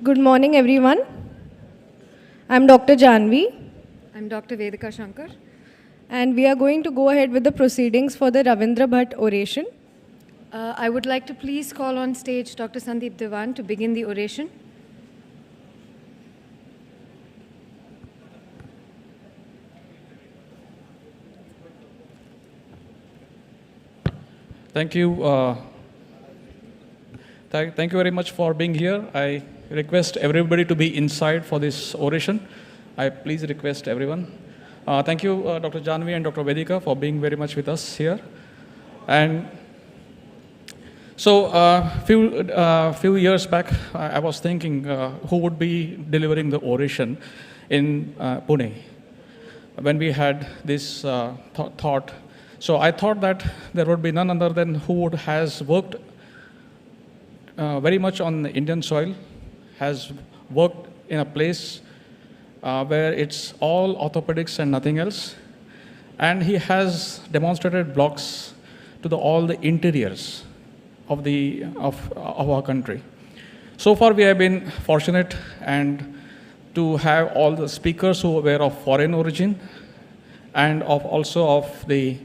Good morning, everyone. I'm Dr. Janvi, I'm Dr. Vedika Shankar. and we are going to go ahead with the proceedings for the Ravindra Bhat Oration. I would like to please call on stage Dr. Sandeep Diwan to begin the oration. Thank you. Thank you very much for being here. I request everybody to be inside for this oration. I please request everyone. Thank you, Dr. Janvi and Dr. Vedika, for being very much with us here. And so, few years back, I was thinking who would be delivering the oration in Pune when we had this thought. So I thought that there would be none other than who has worked very much on the Indian soil, has worked in a place where it's all orthopedics and nothing else, and he has demonstrated blocks to all the interiors of our country. So far, we have been fortunate and to have all the speakers who were of foreign origin and also of the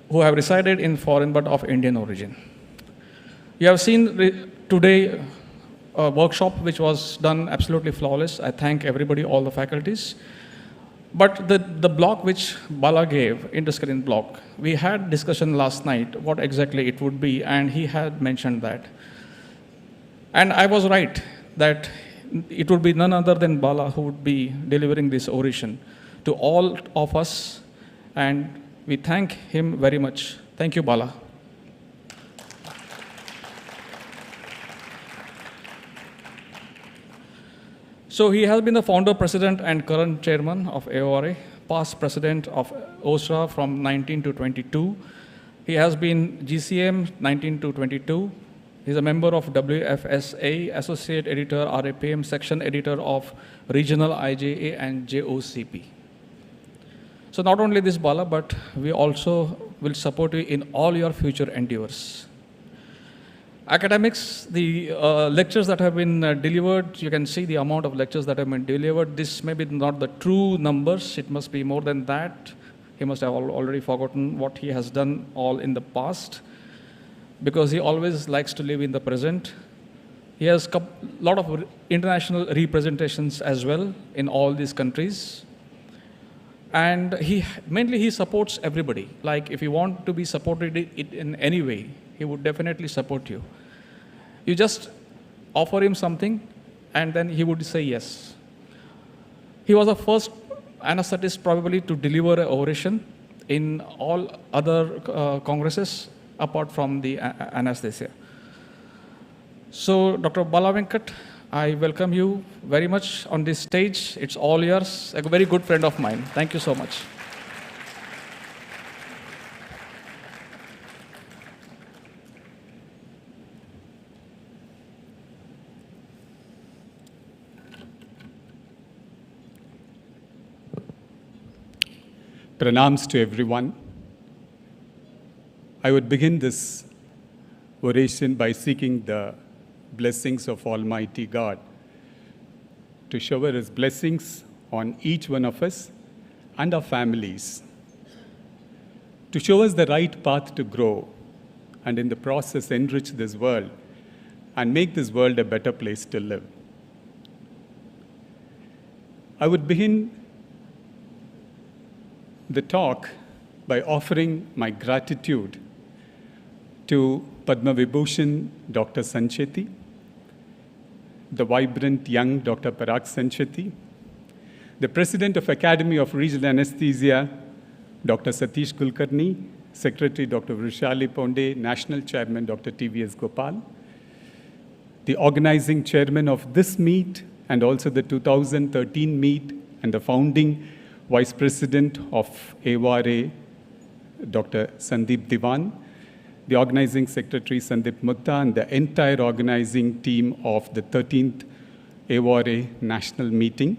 who have resided in foreign but of Indian origin. You have seen today a workshop which was done absolutely flawless. I thank everybody, all the faculties. But the block which Bala gave, interscreen block, we had discussion last night what exactly it would be, and he had mentioned that. And I was right that it would be none other than Bala who would be delivering this oration to all of us, and we thank him very much. Thank you, Bala. So he has been the founder, president, and current chairman of AORA, past president of OSRA from 19 to 22. He has been GCM 19 to 22. He's a member of WFSA, associate editor, RAPM, section editor of Regional IJA and JOCP. So not only this, Bala, but we also will support you in all your future endeavors. Academics, the lectures that have been delivered, you can see the amount of lectures that have been delivered. This may be not the true numbers, it must be more than that. He must have already forgotten what he has done all in the past, because he always likes to live in the present. He has a lot of international representations as well in all these countries. And he supports everybody. Like if you want to be supported in any way, he would definitely support you. You just offer him something and then he would say yes. He was the first anesthetist probably to deliver an oration in all other congresses apart from the anesthesia. So Dr. Balavenkat, I welcome you very much on this stage. It's all yours. A very good friend of mine. Thank you so much. Pranams to everyone. I would begin this oration by seeking the blessings of Almighty God to shower His blessings on each one of us and our families, to show us the right path to grow and in the process enrich this world and make this world a better place to live. I would begin the talk by offering my gratitude to Padma Vibhushan Dr. Sancheti, the vibrant young Dr. Parag Sancheti, the President of Academy of Regional Anaesthesia, Dr. Satish Kulkarni, Secretary Dr. Vrishali Ponde, National Chairman Dr. TVS Gopal, the organizing chairman of this meet and also the 2013 meet, and the founding Vice President of AORA, Dr. Sandeep Diwan, the organizing secretary Sandeep Mutta, and the entire organizing team of the 13th AORA National Meeting.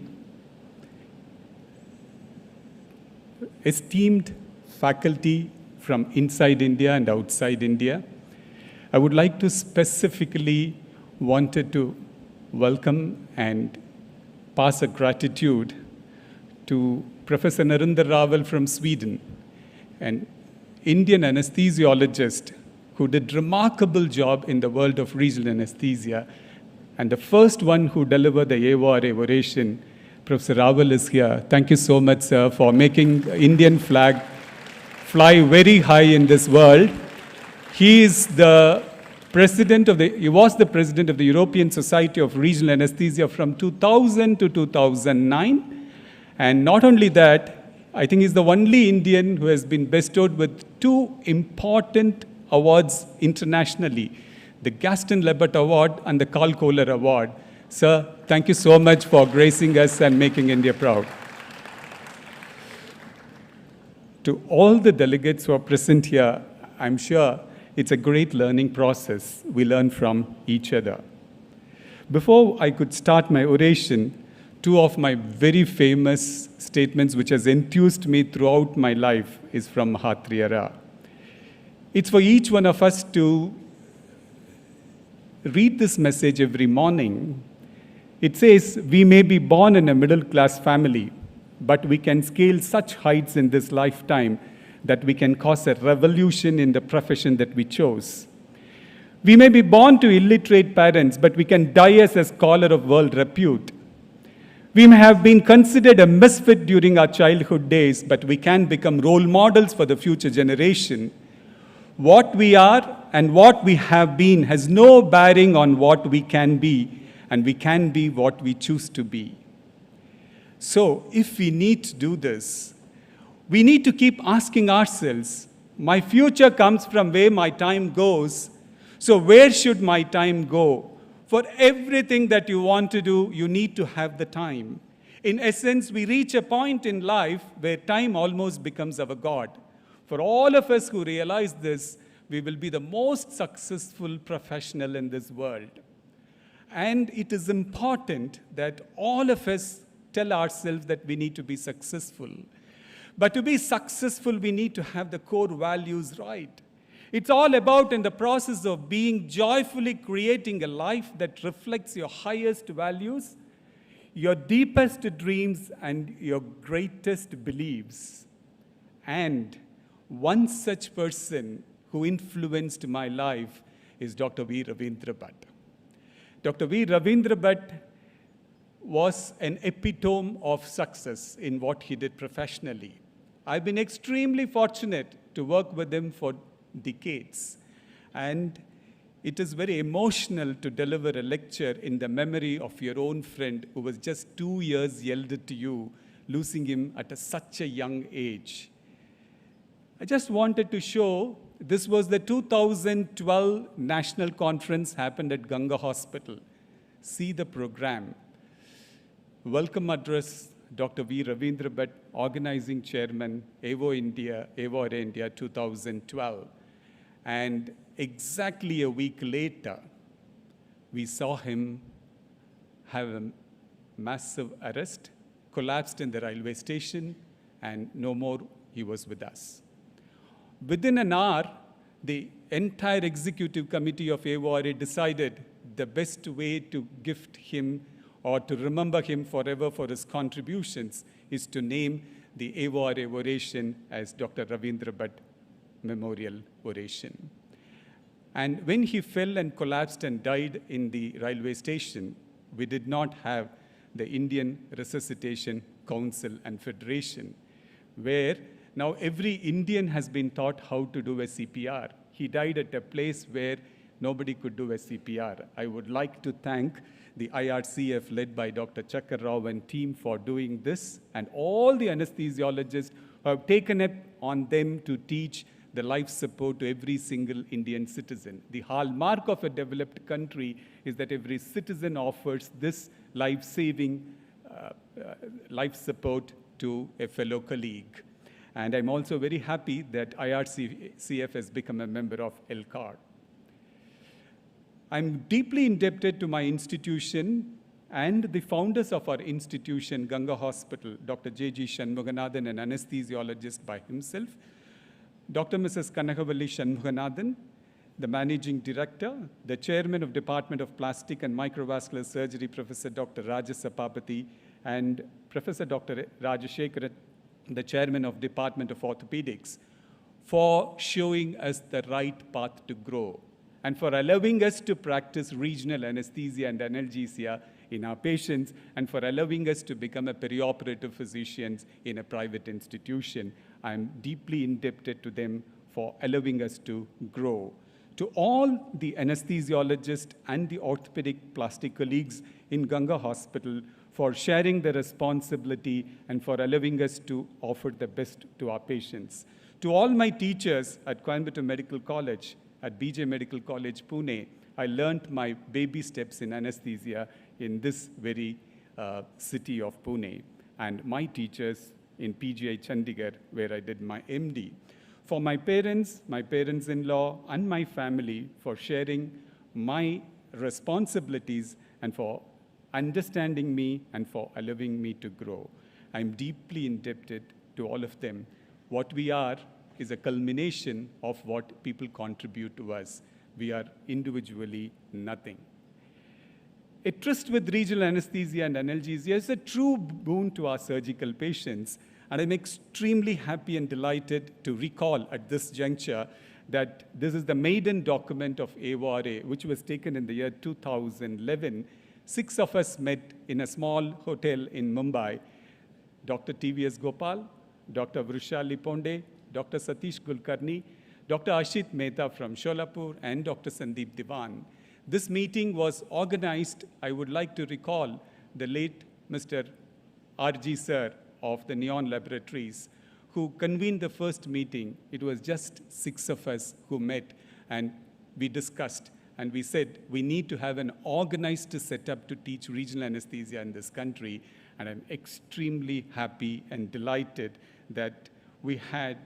Esteemed faculty from inside India and outside India, I would like to specifically wanted to welcome and pass a gratitude to Professor Narendra Raval from Sweden, an Indian anesthesiologist who did remarkable job in the world of regional anesthesia, and the first one who delivered the AORA oration. Professor Raval is here. Thank you so much, sir, for making the Indian flag fly very high in this world. He was the president of the European Society of Regional Anesthesia from 2000 to 2009. And not only that, I think he's the only Indian who has been bestowed with two important awards internationally, the Gaston Lebert Award and the Carl Kohler Award. Sir, thank you so much for gracing us and making India proud. To all the delegates who are present here, I'm sure it's a great learning process. We learn from each other. Before I could start my oration, two of my very famous statements which has enthused me throughout my life is from Mahathirara. It's for each one of us to read this message every morning. It says, we may be born in a middle-class family, but we can scale such heights in this lifetime that we can cause a revolution in the profession that we chose. We may be born to illiterate parents, but we can die as a scholar of world repute. We may have been considered a misfit during our childhood days, but we can become role models for the future generation. What we are and what we have been has no bearing on what we can be, and we can be what we choose to be. So, if we need to do this, we need to keep asking ourselves, my future comes from where my time goes, so where should my time go? For everything that you want to do, you need to have the time. In essence, we reach a point in life where time almost becomes our God. For all of us who realize this, we will be the most successful professional in this world. And it is important that all of us tell ourselves that we need to be successful. But to be successful, we need to have the core values right. It's all about, in the process of being joyfully creating a life that reflects your highest values, your deepest dreams, and your greatest beliefs. And one such person who influenced my life is Dr. V. Ravindra Bhat. Dr. V. Ravindra Bhat was an epitome of success in what he did professionally. I've been extremely fortunate to work with him for decades. And it is very emotional to deliver a lecture in the memory of your own friend who was just 2 years elder to you, losing him at such a young age. I just wanted to show, this was the 2012 National Conference happened at Ganga Hospital. See the program. Welcome address, Dr. V. Ravindra Bhat, Organizing Chairman, AORA India 2012. And exactly a week later, we saw him have a massive arrest, collapsed in the railway station, and no more he was with us. Within an hour, the entire executive committee of AORA decided the best way to gift him or to remember him forever for his contributions is to name the AORA oration as Dr. Ravindra Bhat Memorial Oration. And when he fell and collapsed and died in the railway station, we did not have the Indian Resuscitation Council and Federation, where now every Indian has been taught how to do a CPR. He died at a place where nobody could do a CPR. I would like to thank the IRCF led by Dr. Chakkar Rao and team for doing this, and all the anesthesiologists who have taken it on them to teach the life support to every single Indian citizen. The hallmark of a developed country is that every citizen offers this life-saving life support to a fellow colleague. And I'm also very happy that IRCF has become a member of LCAR. I'm deeply indebted to my institution and the founders of our institution, Ganga Hospital, Dr. J.G. Shanmuganathan, an anesthesiologist by himself, Dr. Mrs. Kanakavalli Shanmuganathan, the Managing Director, the Chairman of Department of Plastic and Microvascular Surgery, Professor Dr. Rajas Sapapati, and Professor Dr. Rajashekharan, the Chairman of Department of Orthopedics, for showing us the right path to grow and for allowing us to practice regional anesthesia and analgesia in our patients and for allowing us to become a perioperative physicians in a private institution. I am deeply indebted to them for allowing us to grow. To all the anesthesiologists and the orthopedic plastic colleagues in Ganga Hospital for sharing the responsibility and for allowing us to offer the best to our patients. To all my teachers at Coimbatore Medical College, at BJ Medical College, Pune, I learned my baby steps in anesthesia in this very city of Pune, and my teachers in PGI Chandigarh, where I did my MD. For my parents-in-law, and my family for sharing my responsibilities and for understanding me and for allowing me to grow. I'm deeply indebted to all of them. What we are is a culmination of what people contribute to us. We are individually nothing. A tryst with regional anesthesia and analgesia is a true boon to our surgical patients. And I'm extremely happy and delighted to recall at this juncture that this is the maiden document of AORA, which was taken in the year 2011. 6 of us met in a small hotel in Mumbai. Dr. TVS Gopal, Dr. Vrushali Ponde, Dr. Satish Kulkarni, Dr. Ashit Mehta from Sholapur, and Dr. Sandeep Diwan. This meeting was organized, I would like to recall, the late Mr. R.G. Sir of the Neon Laboratories, who convened the first meeting. It was just 6 of us who met, and we discussed, and we said we need to have an organized setup to teach regional anesthesia in this country, and I'm extremely happy and delighted that we had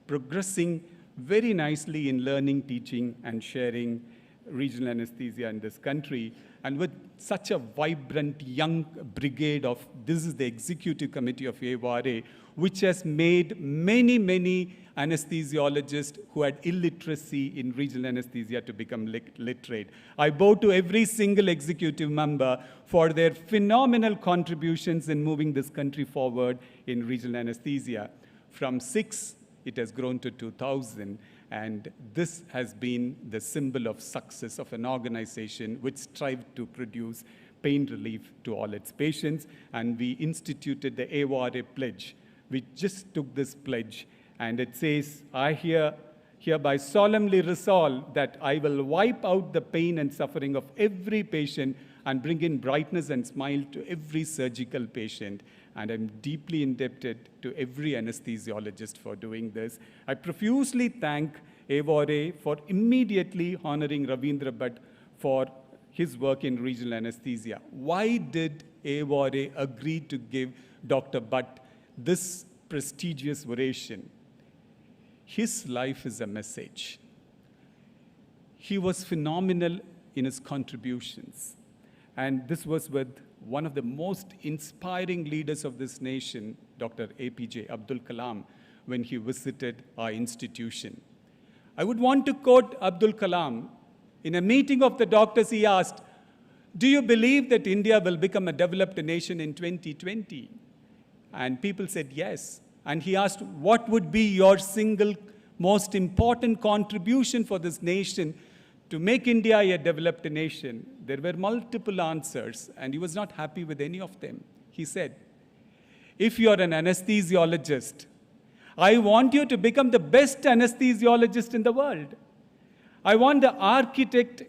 progressing very nicely in learning, teaching, and sharing regional anesthesia in this country. And with such a vibrant young brigade of, this is the executive committee of AORA, which has made many, many anesthesiologists who had illiteracy in regional anesthesia to become literate. I bow to every single executive member for their phenomenal contributions in moving this country forward in regional anesthesia. From 6, it has grown to 2,000. And this has been the symbol of success of an organization which strived to produce pain relief to all its patients. And we instituted the AORA pledge. We just took this pledge, and it says, I hereby solemnly resolve that I will wipe out the pain and suffering of every patient and bring in brightness and smile to every surgical patient. And I'm deeply indebted to every anesthesiologist for doing this. I profusely thank AORA for immediately honoring Ravindra Bhat for his work in regional anesthesia. Why did AORA agree to give Dr. Bhat this prestigious oration? His life is a message. He was phenomenal in his contributions. And this was with one of the most inspiring leaders of this nation, Dr. APJ Abdul Kalam, when he visited our institution. I would want to quote Abdul Kalam. In a meeting of the doctors, he asked, do you believe that India will become a developed nation in 2020? And people said yes. And he asked, what would be your single most important contribution for this nation to make India a developed nation? There were multiple answers, and he was not happy with any of them. He said, if you're an anesthesiologist, I want you to become the best anesthesiologist in the world. I want the architect,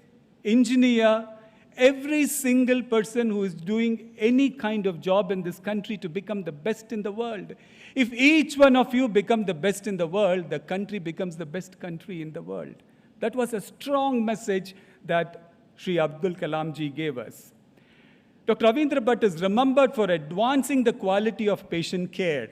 engineer, every single person who is doing any kind of job in this country to become the best in the world. If each one of you become the best in the world, the country becomes the best country in the world. That was a strong message that Sri Abdul Kalam ji gave us. Dr. Ravindra Bhat is remembered for advancing the quality of patient care.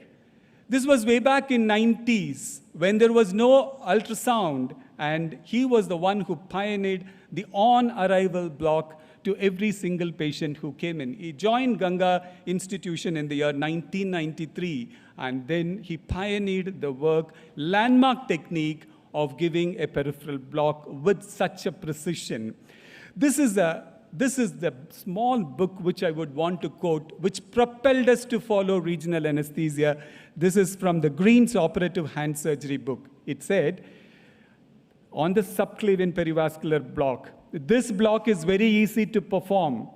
This was way back in 90s when there was no ultrasound, and he was the one who pioneered the on-arrival block to every single patient who came in. He joined Ganga Institution in the year 1993, and then he pioneered the work, landmark technique of giving a peripheral block with such a precision. This is the small book which I would want to quote, which propelled us to follow regional anesthesia. This is from the Green's Operative Hand Surgery book. It said, on the subclavian perivascular block, this block is very easy to perform.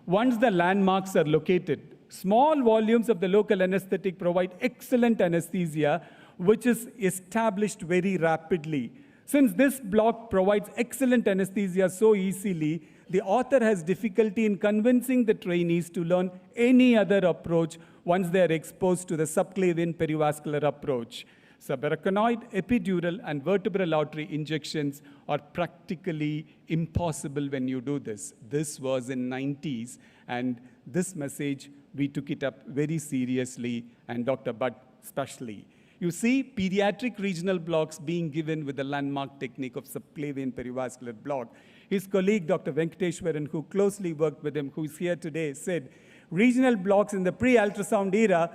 Once the landmarks are located, small volumes of the local anesthetic provide excellent anesthesia, which is established very rapidly. Since this block provides excellent anesthesia so easily, the author has difficulty in convincing the trainees to learn any other approach once they are exposed to the subclavian perivascular approach. Subarachnoid, epidural, and vertebral artery injections are practically impossible when you do this. This was in 90s, and this message, we took it up very seriously, and Dr. Bhat especially. You see pediatric regional blocks being given with the landmark technique of subclavian perivascular block. His colleague, Dr. Venkateswaran, who closely worked with him, who is here today, said regional blocks in the pre-ultrasound era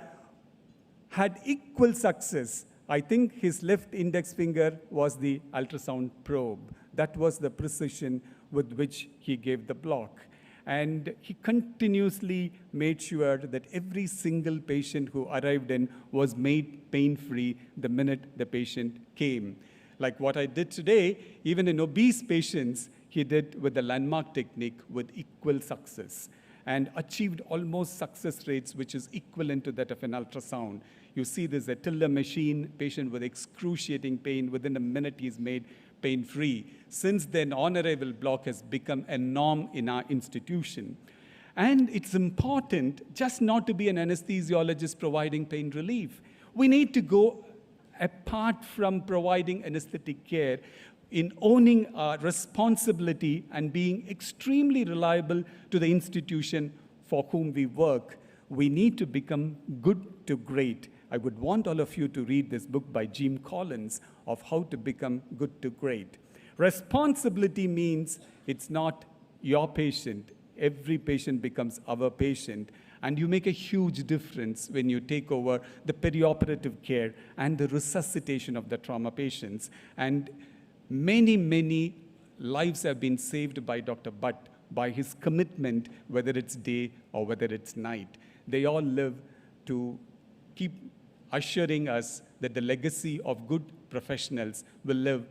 had equal success. I think his left index finger was the ultrasound probe. That was the precision with which he gave the block. And he continuously made sure that every single patient who arrived in was made pain-free the minute the patient came. Like what I did today, even in obese patients, he did with the landmark technique with equal success and achieved almost success rates which is equivalent to that of an ultrasound. You see this Attila machine, patient with excruciating pain, within a minute he's made pain-free. Since then, on-arrival block has become a norm in our institution. And it's important just not to be an anesthesiologist providing pain relief. We need to go apart from providing anesthetic care in owning our responsibility and being extremely reliable to the institution for whom we work. We need to become good to great. I would want all of you to read this book by Jim Collins of how to become good to great. Responsibility means it's not your patient. Every patient becomes our patient. And you make a huge difference when you take over the perioperative care and the resuscitation of the trauma patients. And many, many lives have been saved by Dr. Bhat, by his commitment, whether it's day or whether it's night. They all live to keep assuring us that the legacy of good professionals will live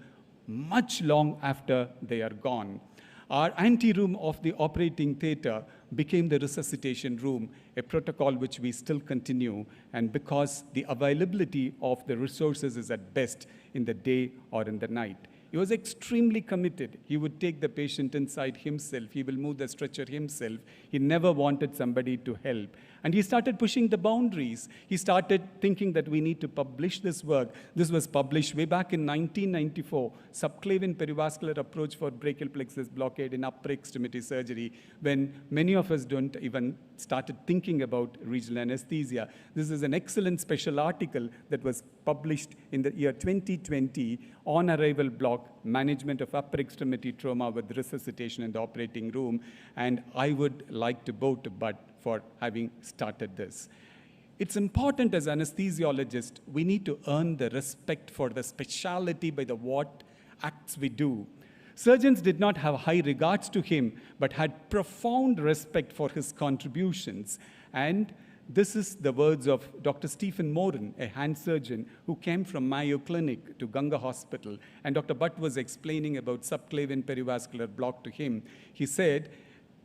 much long after they are gone. Our anteroom of the operating theater became the resuscitation room, a protocol which we still continue, and because the availability of the resources is at best in the day or in the night. He was extremely committed. He would take the patient inside himself. He will move the stretcher himself. He never wanted somebody to help. And he started pushing the boundaries. He started thinking that we need to publish this work. This was published way back in 1994, Subclavian Perivascular Approach for Brachial Plexus Blockade in Upper Extremity Surgery, when many of us don't even started thinking about regional anesthesia. This is an excellent special article that was published in the year 2020 on arrival block, management of upper extremity trauma with resuscitation in the operating room. And I would like to bow to Bhat for having started this. It's important as anesthesiologists, we need to earn the respect for the specialty by the what acts we do. Surgeons did not have high regards to him, but had profound respect for his contributions. And this is the words of Dr. Stephen Moran, a hand surgeon who came from Mayo Clinic to Ganga Hospital. And Dr. Bhat was explaining about subclavian perivascular block to him. He said,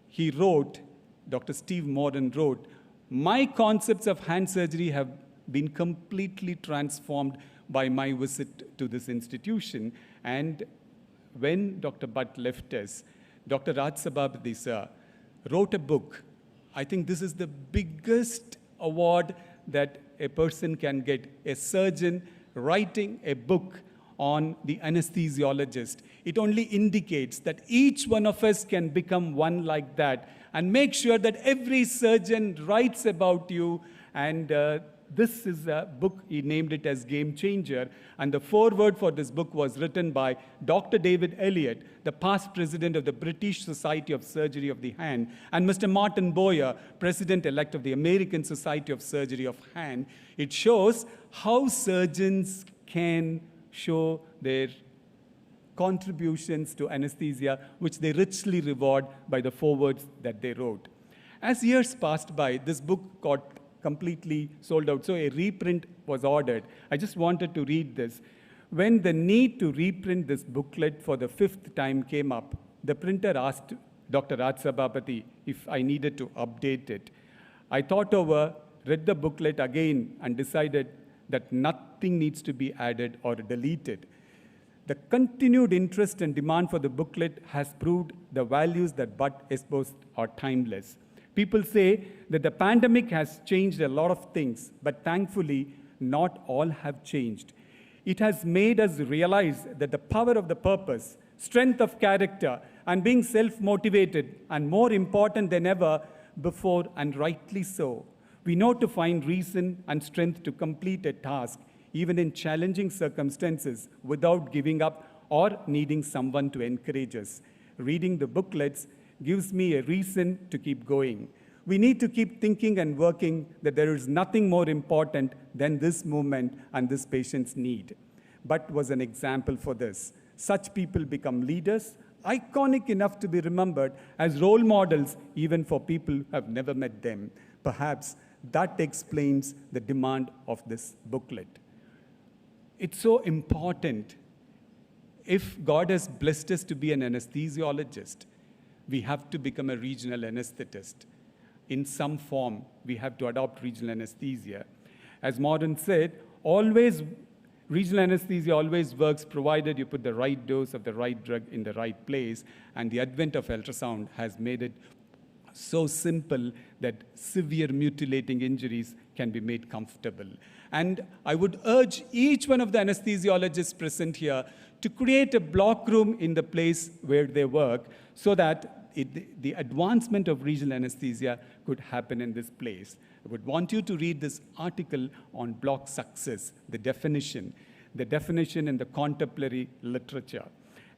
he wrote, Dr. Steve Moran wrote, "My concepts of hand surgery have been completely transformed by my visit to this institution." And when Dr. Bhat left us, Dr. Raj Sabhabdi sir wrote a book. I think this is the biggest award that a person can get, a surgeon writing a book on the anesthesiologist. It only indicates that each one of us can become one like that, and make sure that every surgeon writes about you. And this is a book, he named it as Game Changer. And the foreword for this book was written by Dr. David Elliott, the past president of the British Society of Surgery of the Hand, and Mr. Martin Boyer, president-elect of the American Society of Surgery of Hand. It shows how surgeons can show their contributions to anesthesia, which they richly reward by the forewords that they wrote. As years passed by, this book got completely sold out, so a reprint was ordered. I just wanted to read this. When the need to reprint this booklet for the 5th time came up, the printer asked Dr. Raj Sabapathy if I needed to update it. I thought over, read the booklet again, and decided that nothing needs to be added or deleted. The continued interest and demand for the booklet has proved the values that Bhat espoused are timeless. People say that the pandemic has changed a lot of things, but thankfully, not all have changed. It has made us realize that the power of the purpose, strength of character, and being self-motivated, and more important than ever before, and rightly so. We know to find reason and strength to complete a task, even in challenging circumstances, without giving up or needing someone to encourage us. Reading the booklets gives me a reason to keep going. We need to keep thinking and working that there is nothing more important than this movement and this patient's need. Bhat was an example for this. Such people become leaders, iconic enough to be remembered as role models even for people who have never met them. Perhaps that explains the demand of this booklet. It's so important. If God has blessed us to be an anesthesiologist, we have to become a regional anesthetist. In some form, we have to adopt regional anesthesia. As Modern said, regional anesthesia always works provided you put the right dose of the right drug in the right place, and the advent of ultrasound has made it so simple that severe mutilating injuries can be made comfortable. And I would urge each one of the anesthesiologists present here to create a block room in the place where they work so that the advancement of regional anesthesia could happen in this place. I would want you to read this article on block success, the definition in the contemporary literature.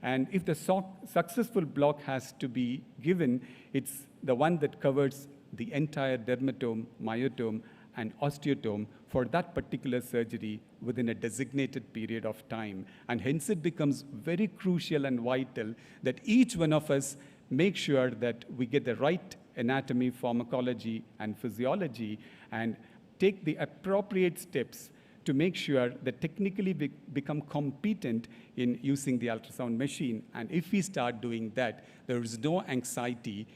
And if the successful block has to be given, it's the one that covers the entire dermatome, myotome, and osteotome for that particular surgery within a designated period of time. And hence it becomes very crucial and vital that each one of us make sure that we get the right anatomy, pharmacology, and physiology, and take the appropriate steps to make sure that technically we become competent in using the ultrasound machine. And if we start doing that, there is no anxiety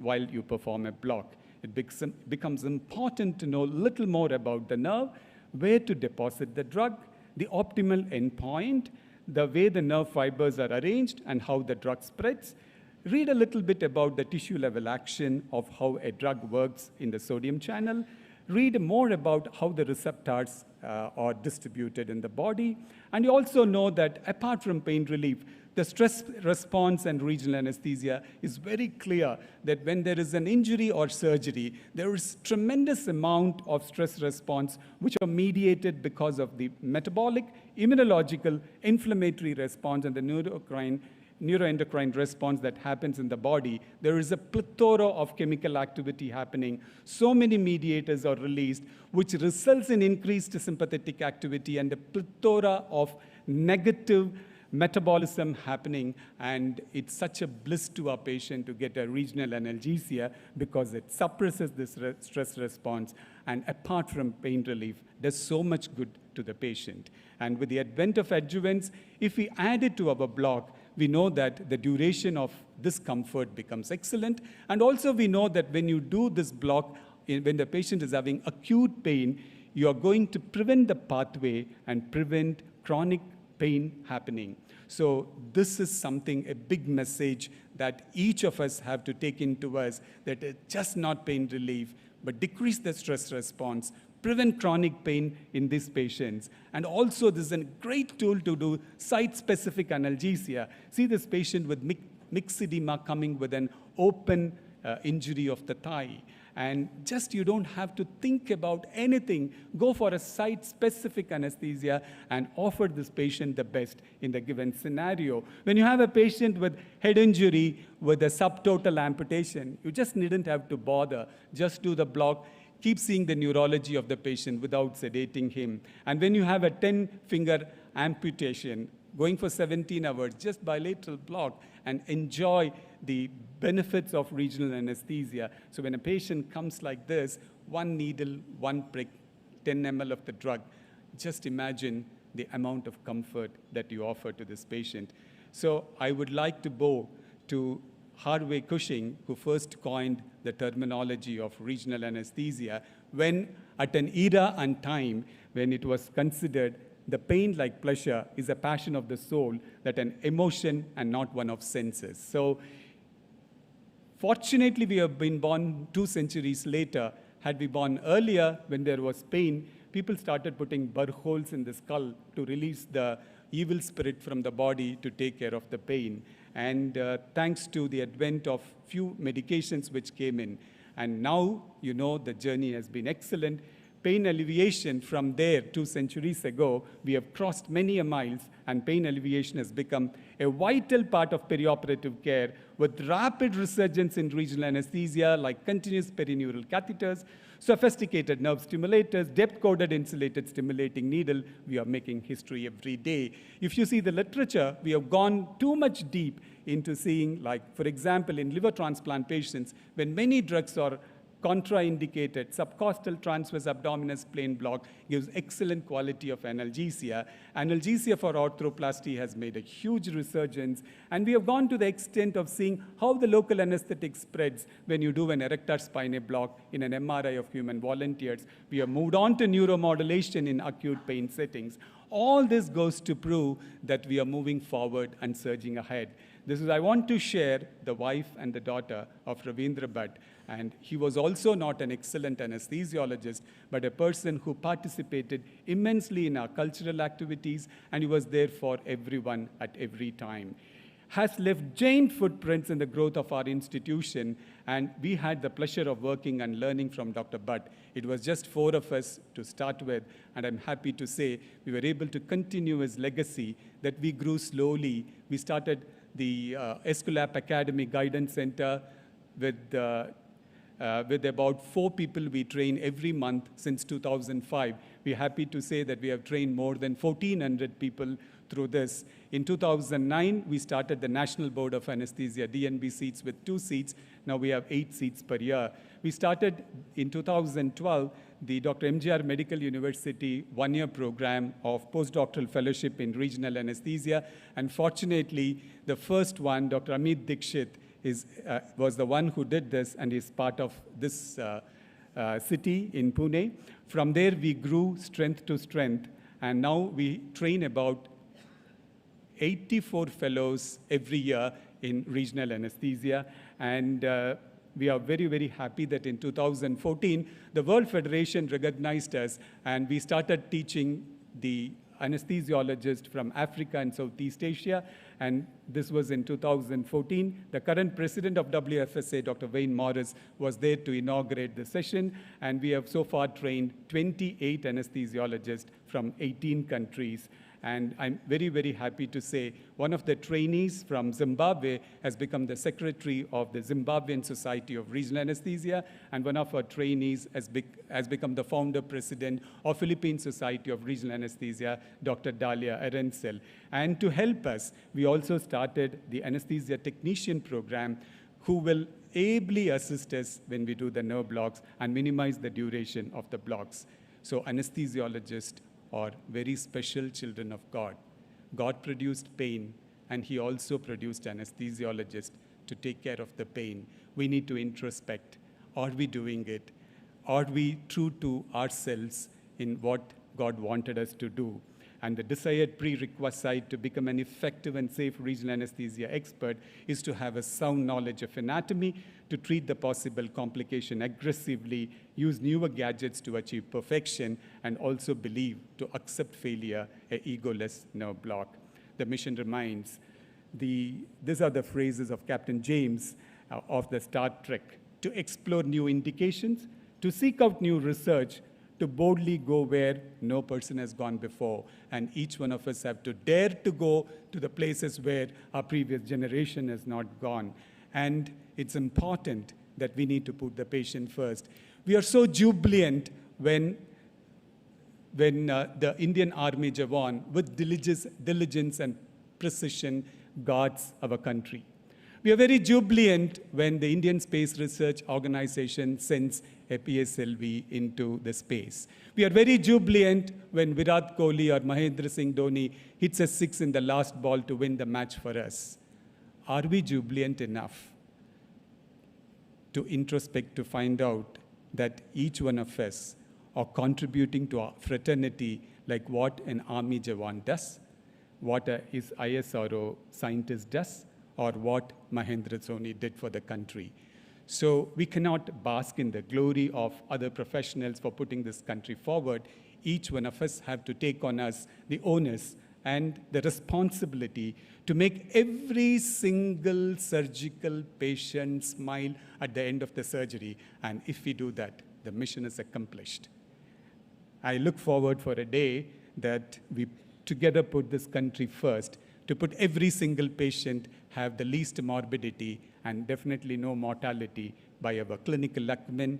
while you perform a block. It becomes important to know a little more about the nerve, where to deposit the drug, the optimal endpoint, the way the nerve fibers are arranged, and how the drug spreads. Read a little bit about the tissue level action of how a drug works in the sodium channel. Read more about how the receptors are distributed in the body. And you also know that apart from pain relief, the stress response and regional anesthesia is very clear that when there is an injury or surgery, there is tremendous amount of stress response which are mediated because of the metabolic, immunological, inflammatory response and the neuroendocrine response that happens in the body. There is a plethora of chemical activity happening. So many mediators are released, which results in increased sympathetic activity and a plethora of negative metabolism happening, and it's such a bliss to our patient to get a regional analgesia because it suppresses this stress response, and apart from pain relief, does so much good to the patient. And with the advent of adjuvants, if we add it to our block, we know that the duration of discomfort becomes excellent. And also we know that when you do this block, when the patient is having acute pain, you are going to prevent the pathway and prevent chronic pain happening. So this is something, a big message that each of us have to take into us, that it's just not pain relief, but decrease the stress response, prevent chronic pain in these patients. And also this is a great tool to do site-specific analgesia. See this patient with mixed edema coming with an open injury of the thigh. And just you don't have to think about anything. Go for a site-specific anesthesia and offer this patient the best in the given scenario. When you have a patient with head injury with a subtotal amputation, you just needn't have to bother. Just do the block. Keep seeing the neurology of the patient without sedating him. And when you have a 10-finger amputation, going for 17 hours, just bilateral block, and enjoy the benefits of regional anesthesia. So when a patient comes like this, one needle, one prick, 10 ml of the drug, just imagine the amount of comfort that you offer to this patient. So I would like to bow to Harvey Cushing, who first coined the terminology of regional anesthesia, when at an era and time when it was considered the pain like pleasure is a passion of the soul, that an emotion and not one of senses. So fortunately, we have been born 2 centuries later. Had we born earlier, when there was pain, people started putting burr holes in the skull to release the evil spirit from the body to take care of the pain. And thanks to the advent of few medications which came in, and now, the journey has been excellent. Pain alleviation from there 2 centuries ago, we have crossed many a miles, and pain alleviation has become a vital part of perioperative care, with rapid resurgence in regional anesthesia like continuous perineural catheters, sophisticated nerve stimulators, depth-coded insulated stimulating needle. We are making history every day. If you see the literature, we have gone too much deep into seeing, like, for example, in liver transplant patients, when many drugs are contraindicated, subcostal transverse abdominis plane block gives excellent quality of analgesia. Analgesia for arthroplasty has made a huge resurgence, and we have gone to the extent of seeing how the local anesthetic spreads when you do an erector spinae block in an MRI of human volunteers. We have moved on to neuromodulation in acute pain settings. All this goes to prove that we are moving forward and surging ahead. I want to share the wife and the daughter of Ravindra Bhat, and he was also not an excellent anesthesiologist, but a person who participated immensely in our cultural activities, and he was there for everyone at every time. Has left giant footprints in the growth of our institution, and we had the pleasure of working and learning from Dr. Bhat. It was just 4 of us to start with, and I'm happy to say we were able to continue his legacy, that we grew slowly. We started the Esculap Academy Guidance Center with about 4 people we train every month since 2005. We're happy to say that we have trained more than 1,400 people through this. In 2009, we started the National Board of Anesthesia, DNB seats with 2 seats. Now we have 8 seats per year. We started in 2012 the Dr. MGR Medical University 1-year program of postdoctoral fellowship in regional anesthesia. And fortunately, the first one, Dr. Amit Dikshit, was the one who did this, and is part of this city in Pune. From there, we grew strength to strength, and now we train about 84 fellows every year in regional anesthesia. And we are very, very happy that in 2014, the World Federation recognized us, and we started teaching the anesthesiologist from Africa and Southeast Asia, and this was in 2014. The current president of WFSA, Dr. Wayne Morris, was there to inaugurate the session, and we have so far trained 28 anesthesiologists from 18 countries. And I'm very, very happy to say one of the trainees from Zimbabwe has become the secretary of the Zimbabwean Society of Regional Anesthesia, and one of our trainees has become the founder president of Philippine Society of Regional Anesthesia, Dr. Dalia Erencel. And to help us, we also started the anesthesia technician program, who will ably assist us when we do the nerve blocks and minimize the duration of the blocks. So anesthesiologists are very special children of God. God produced pain, and he also produced anesthesiologists to take care of the pain. We need to introspect. Are we doing it? Are we true to ourselves in what God wanted us to do? And the desired prerequisite to become an effective and safe regional anesthesia expert is to have a sound knowledge of anatomy, to treat the possible complication aggressively, use newer gadgets to achieve perfection, and also believe to accept failure, a egoless nerve block. The mission remains. These are the phrases of Captain James of the Star Trek: to explore new indications, to seek out new research, to boldly go where no person has gone before. And each one of us have to dare to go to the places where our previous generation has not gone. And it's important that we need to put the patient first. We are so jubilant when the Indian Army Jawan, with diligence and precision guards our country. We are very jubilant when the Indian Space Research Organization sends a PSLV into the space. We are very jubilant when Virat Kohli or Mahendra Singh Dhoni hits a six in the last ball to win the match for us. Are we jubilant enough to introspect to find out that each one of us are contributing to our fraternity like what an army Jawan does, what his ISRO scientist does, or what Mahendra Dhoni did for the country? So we cannot bask in the glory of other professionals for putting this country forward. Each one of us have to take on us the onus and the responsibility to make every single surgical patient smile at the end of the surgery. And if we do that, the mission is accomplished. I look forward for a day that we together put this country first, to put every single patient have the least morbidity and definitely no mortality by our clinical acumen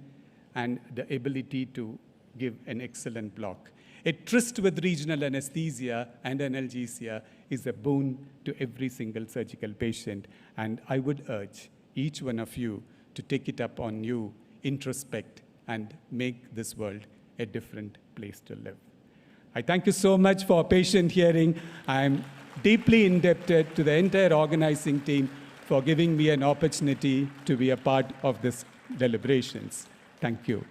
and the ability to give an excellent block. A tryst with regional anesthesia and analgesia is a boon to every single surgical patient. And I would urge each one of you to take it up on you, introspect, and make this world a different place to live. I thank you so much for patient hearing. I'm deeply indebted to the entire organizing team for giving me an opportunity to be a part of this deliberations. Thank you.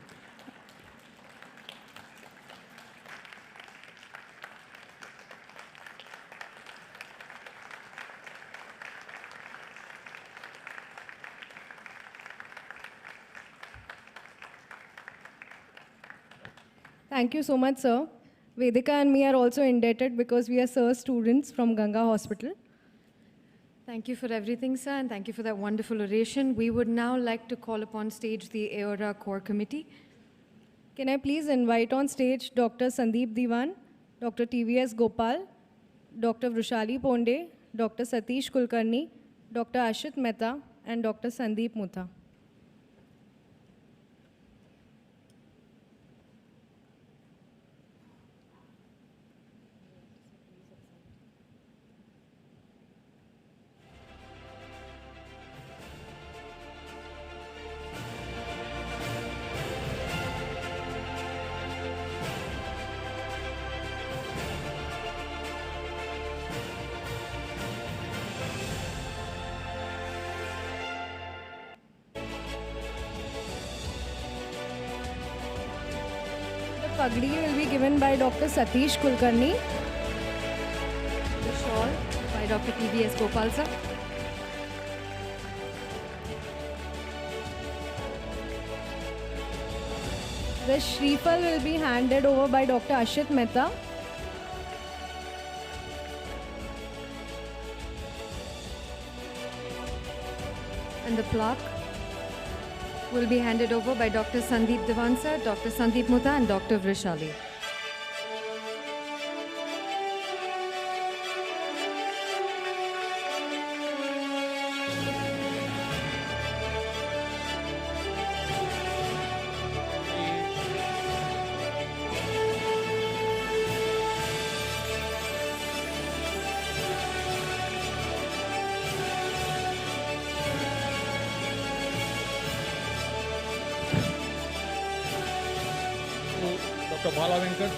Thank you so much, sir. Vedika and me are also indebted because we are sir students from Ganga Hospital. Thank you for everything, sir, and thank you for that wonderful oration. We would now like to call upon stage the AORA Core Committee. Can I please invite on stage Dr. Sandeep Diwan, Dr. TVS Gopal, Dr. Vrushali Ponde, Dr. Satish Kulkarni, Dr. Ashit Mehta, and Dr. Sandeep Mutha. Pagdi will be given by Dr. Satish Kulkarni. The shawl by Dr. TVS Gopal, sir. The Shrifal will be handed over by Dr. Ashit Mehta. And the plaque will be handed over by Dr. Sandeep Diwan, sir, Dr. Sandeep Mutha, and Dr. Vrishali. Dr. Balavenkat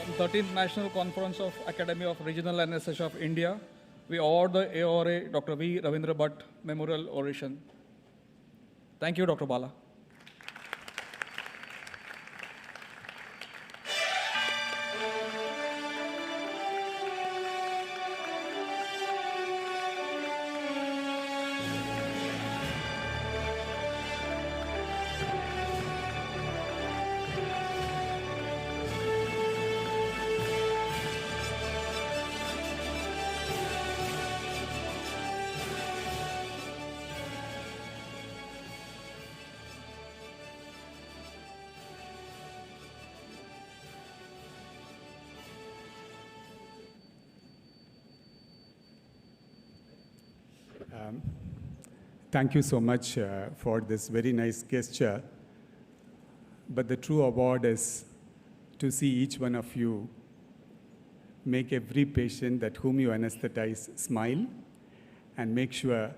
from 13th National Conference of Academy of Regional Anaesthesia of India. We award the AORA Dr. V. Ravindra Bhat Memorial Oration. Thank you, Dr. Bala. Thank you so much for this very nice gesture. But the true award is to see each one of you make every patient that whom you anesthetize smile, and make sure.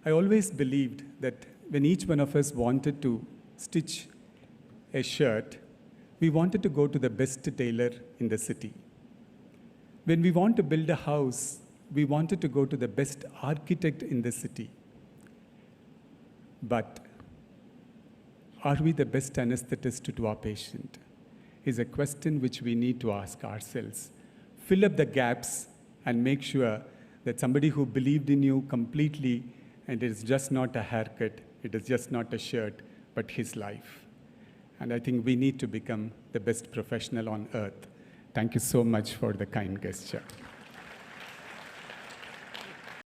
I always believed that when each one of us wanted to stitch a shirt, we wanted to go to the best tailor in the city. When we want to build a house, we wanted to go to the best architect in the city. But are we the best anesthetist to our patient? Is a question which we need to ask ourselves. Fill up the gaps and make sure that somebody who believed in you completely, and it is just not a haircut, it is just not a shirt, but his life. And I think we need to become the best professional on earth. Thank you so much for the kind gesture.